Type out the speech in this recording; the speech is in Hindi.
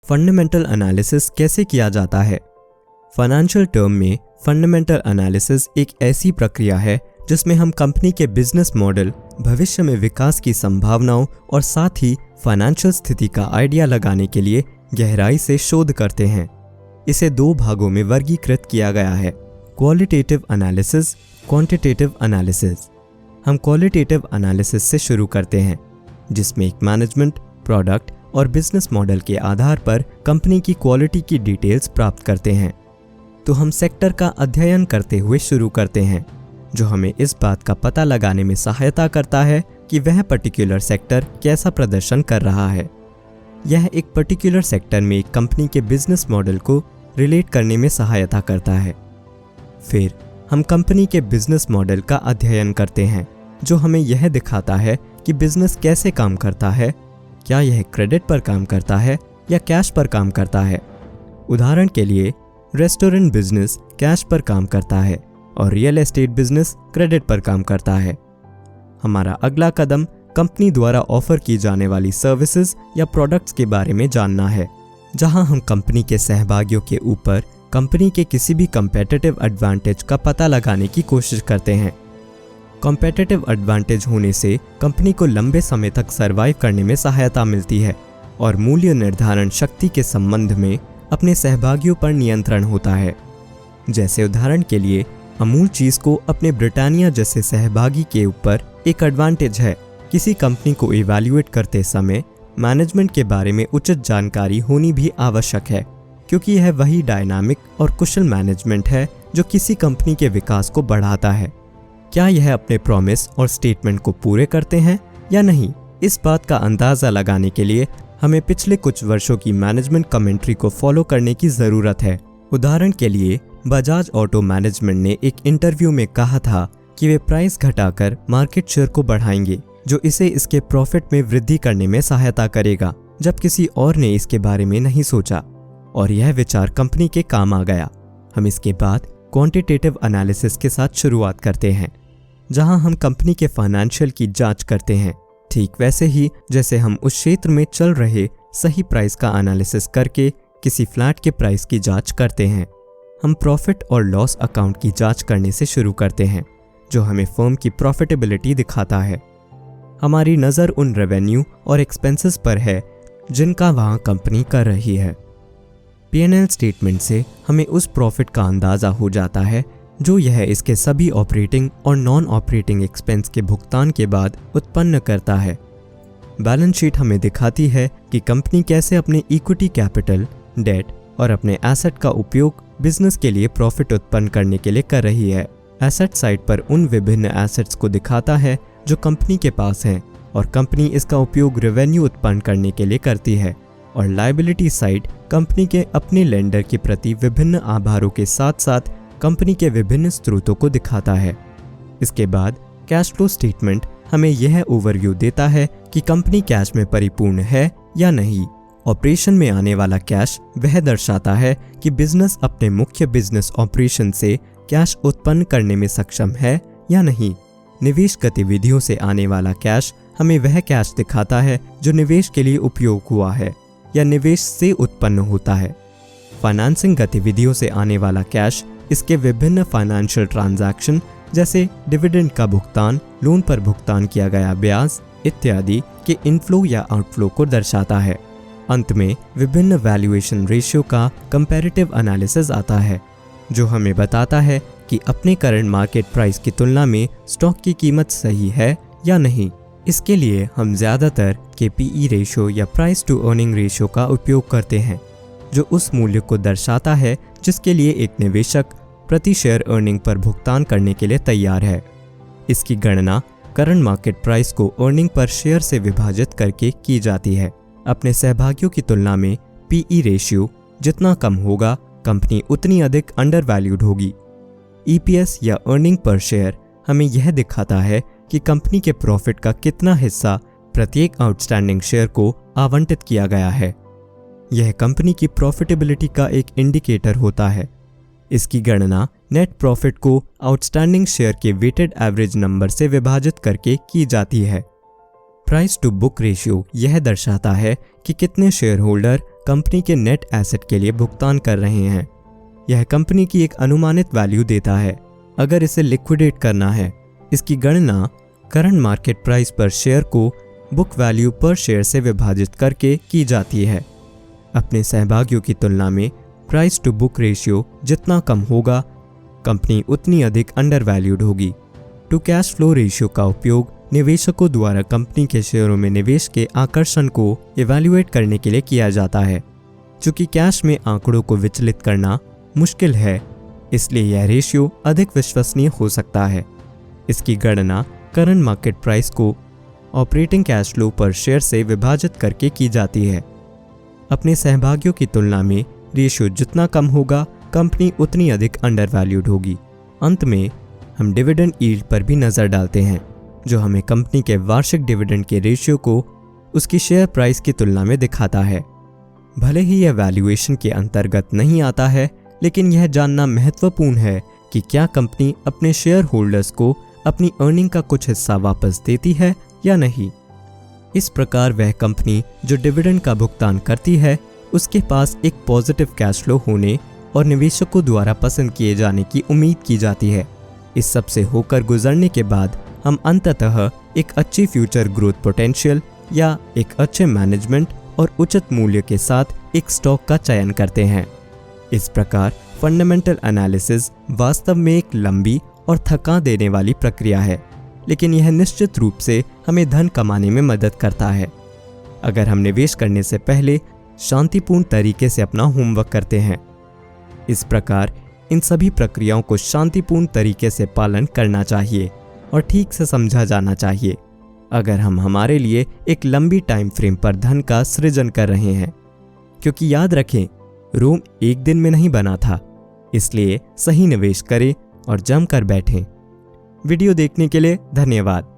फंडामेंटल एनालिसिस कैसे किया जाता है? फाइनेंशियल टर्म में फंडामेंटल एनालिसिस एक ऐसी प्रक्रिया है जिसमें हम कंपनी के बिजनेस मॉडल, भविष्य में विकास की संभावनाओं और साथ ही फाइनेंशियल स्थिति का आइडिया लगाने के लिए गहराई से शोध करते हैं। इसे 2 भागों में वर्गीकृत किया गया है, क्वालिटेटिव एनालिसिस, क्वांटिटेटिव एनालिसिस। हम क्वालिटेटिव एनालिसिस से शुरू करते हैं, जिसमें एक मैनेजमेंट, प्रोडक्ट और बिजनेस मॉडल के आधार पर कंपनी की क्वालिटी की डिटेल्स प्राप्त करते हैं। तो हम सेक्टर का अध्ययन करते हुए शुरू करते हैं, जो हमें इस बात का पता लगाने में सहायता करता है कि वह पर्टिकुलर सेक्टर कैसा प्रदर्शन कर रहा है। यह एक पर्टिकुलर सेक्टर में एक कंपनी के बिजनेस मॉडल को रिलेट करने में सहायता करता है। फिर हम कंपनी के बिजनेस मॉडल का अध्ययन करते हैं, जो हमें यह दिखाता है कि बिजनेस कैसे काम करता है, क्या यह क्रेडिट पर काम करता है या कैश पर काम करता है। उदाहरण के लिए रेस्टोरेंट बिजनेस कैश पर काम करता है और रियल एस्टेट बिजनेस क्रेडिट पर काम करता है। हमारा अगला कदम कंपनी द्वारा ऑफर की जाने वाली सर्विसेज या प्रोडक्ट्स के बारे में जानना है, जहां हम कंपनी के सहभागियों के ऊपर कंपनी के किसी भी कॉम्पिटिटिव एडवांटेज का पता लगाने की कोशिश करते हैं। कॉम्पिटिटिव एडवांटेज होने से कंपनी को लंबे समय तक सर्वाइव करने में सहायता मिलती है और मूल्य निर्धारण शक्ति के संबंध में अपने सहभागियों पर नियंत्रण होता है। जैसे उदाहरण के लिए अमूल चीज़ को अपने ब्रिटानिया जैसे सहभागी के ऊपर एक एडवांटेज है। किसी कंपनी को इवैल्यूएट करते समय मैनेजमेंट के बारे में उचित जानकारी होनी भी आवश्यक है, क्योंकि यह वही डायनामिक और कुशल मैनेजमेंट है जो किसी कंपनी के विकास को बढ़ाता है। क्या यह अपने प्रॉमिस और स्टेटमेंट को पूरे करते हैं या नहीं, इस बात का अंदाज़ा लगाने के लिए हमें पिछले कुछ वर्षों की मैनेजमेंट कमेंट्री को फॉलो करने की ज़रूरत है। उदाहरण के लिए बजाज ऑटो मैनेजमेंट ने एक इंटरव्यू में कहा था कि वे प्राइस घटाकर मार्केट शेयर को बढ़ाएंगे, जो इसे इसके प्रॉफिट में वृद्धि करने में सहायता करेगा, जब किसी और ने इसके बारे में नहीं सोचा और यह विचार कंपनी के काम आ गया। हम इसके बाद क्वांटिटेटिव एनालिसिस के साथ शुरुआत करते हैं, जहां हम कंपनी के फाइनेंशियल की जांच करते हैं, ठीक वैसे ही जैसे हम उस क्षेत्र में चल रहे सही प्राइस का एनालिसिस करके किसी फ्लैट के प्राइस की जांच करते हैं। हम प्रॉफिट और लॉस अकाउंट की जांच करने से शुरू करते हैं, जो हमें फर्म की प्रॉफिटेबिलिटी दिखाता है। हमारी नज़र उन रेवेन्यू और एक्सपेंसेस पर है जिनका वहाँ कंपनी कर रही है। P&L स्टेटमेंट से हमें उस प्रॉफिट का अंदाज़ा हो जाता है जो यह इसके सभी ऑपरेटिंग और नॉन ऑपरेटिंग एक्सपेंस के भुगतान के बाद उत्पन्न करता है। बैलेंस शीट हमें दिखाती है कि कंपनी कैसे अपने इक्विटी कैपिटल, डेट और अपने एसेट का उपयोग बिजनेस के लिए प्रॉफिट उत्पन्न करने के लिए कर रही है। एसेट साइड पर उन विभिन्न एसेट्स को दिखाता है जो कंपनी के पास हैं और कंपनी इसका उपयोग रेवेन्यू उत्पन्न करने के लिए करती है, और लायबिलिटी साइड कंपनी के अपने लेंडर के प्रति विभिन्न आभारों के साथ साथ कंपनी के विभिन्न स्रोतों को दिखाता है। इसके बाद कैश फ्लो स्टेटमेंट हमें यह ओवरव्यू देता है कि कंपनी कैश में परिपूर्ण है या नहीं। ऑपरेशन में आने वाला कैश वह दर्शाता है कि बिजनेस अपने मुख्य बिजनेस ऑपरेशन से कैश उत्पन्न करने में सक्षम है या नहीं। निवेश गतिविधियों से आने वाला कैश हमें वह कैश दिखाता है जो निवेश के लिए उपयोग हुआ है या निवेश से उत्पन्न होता है। फाइनेंसिंग गतिविधियों से आने वाला कैश इसके विभिन्न फाइनेंशियल ट्रांजैक्शन जैसे डिविडेंड का भुगतान, लोन पर भुगतान किया गया ब्याज इत्यादि के इनफ्लो या आउटफ्लो को दर्शाता है। अंत में विभिन्न वैल्यूएशन रेशियो का कंपैरेटिव एनालिसिस आता है, जो हमें बताता है कि अपने करंट मार्केट प्राइस की तुलना में स्टॉक की कीमत सही है या नहीं। इसके लिए हम ज़्यादातर के PE रेशियो या प्राइस टू अर्निंग रेशियो का उपयोग करते हैं, जो उस मूल्य को दर्शाता है जिसके लिए एक निवेशक प्रति शेयर अर्निंग पर भुगतान करने के लिए तैयार है। इसकी गणना करंट मार्केट प्राइस को अर्निंग पर शेयर से विभाजित करके की जाती है। अपने सहभागियों की तुलना में PE रेशियो जितना कम होगा, कंपनी उतनी अधिक अंडर वैल्यूड होगी। EPS या अर्निंग पर शेयर हमें यह दिखाता है कि कंपनी के प्रॉफिट का कितना हिस्सा प्रत्येक आउटस्टैंडिंग शेयर को आवंटित किया गया है। यह कंपनी की प्रॉफिटेबिलिटी का एक इंडिकेटर होता है। इसकी गणना नेट प्रॉफिट को आउटस्टैंडिंग शेयर के वेटेड एवरेज नंबर से विभाजित करके की जाती है। प्राइस टू बुक रेशियो यह दर्शाता है कि कितने शेयर होल्डर कंपनी के नेट एसेट के लिए भुगतान कर रहे हैं। यह कंपनी की एक अनुमानित वैल्यू देता है। अगर इसे लिक्विडेट करना है, इसकी गणना करंट मार्केट प्राइस पर शेयर को बुक वैल्यू पर शेयर से विभाजित करके की जाती है। अपने सहभागियों की तुलना में प्राइस टू बुक रेशियो जितना कम होगा, कंपनी उतनी अधिक अंडर वैल्यूड होगी। टू कैश फ्लो रेशियो का उपयोग निवेशकों द्वारा कंपनी के शेयरों में निवेश के आकर्षण को इवैल्यूएट करने के लिए किया जाता है। चूंकि कैश में आंकड़ों को विचलित करना मुश्किल है, इसलिए यह रेशियो अधिक विश्वसनीय हो सकता है। इसकी गणना करंट मार्केट प्राइस को ऑपरेटिंग कैश फ्लो पर शेयर से विभाजित करके की जाती है। अपने सहभागियों की तुलना में रेशियो जितना कम होगा, कंपनी उतनी अधिक अंडर वैल्यूड होगी। अंत में हम डिविडेंड यील्ड पर भी नज़र डालते हैं, जो हमें कंपनी के वार्षिक डिविडेंड के रेशियो को उसकी शेयर प्राइस की तुलना में दिखाता है। भले ही यह वैल्यूएशन के अंतर्गत नहीं आता है, लेकिन यह जानना महत्वपूर्ण है कि क्या कंपनी अपने शेयर होल्डर्स को अपनी अर्निंग का कुछ हिस्सा वापस देती है या नहीं। इस प्रकार वह कंपनी जो डिविडेंड का भुगतान करती है, उसके पास एक पॉजिटिव कैश फ्लो होने और निवेशकों द्वारा पसंद किए जाने की उम्मीद की जाती है। इस सब से होकर गुजरने के बाद हम अंततः एक अच्छी फ्यूचर ग्रोथ पोटेंशियल या एक अच्छे मैनेजमेंट और उचित मूल्य के साथ एक स्टॉक का चयन करते हैं। इस प्रकार फंडामेंटल एनालिसिस वास्तव में एक लंबी और थका देने वाली प्रक्रिया है, लेकिन यह निश्चित रूप से हमें धन कमाने में मदद करता है। अगर हम निवेश करने से पहले शांतिपूर्ण तरीके से अपना होमवर्क करते हैं। इस प्रकार इन सभी प्रक्रियाओं को शांतिपूर्ण तरीके से पालन करना चाहिए और ठीक से समझा जाना चाहिए अगर हम हमारे लिए एक लंबी टाइम फ्रेम पर धन का सृजन कर रहे हैं। क्योंकि याद रखें, रोम एक दिन में नहीं बना था, इसलिए सही निवेश करें और जमकर बैठें। वीडियो देखने के लिए धन्यवाद।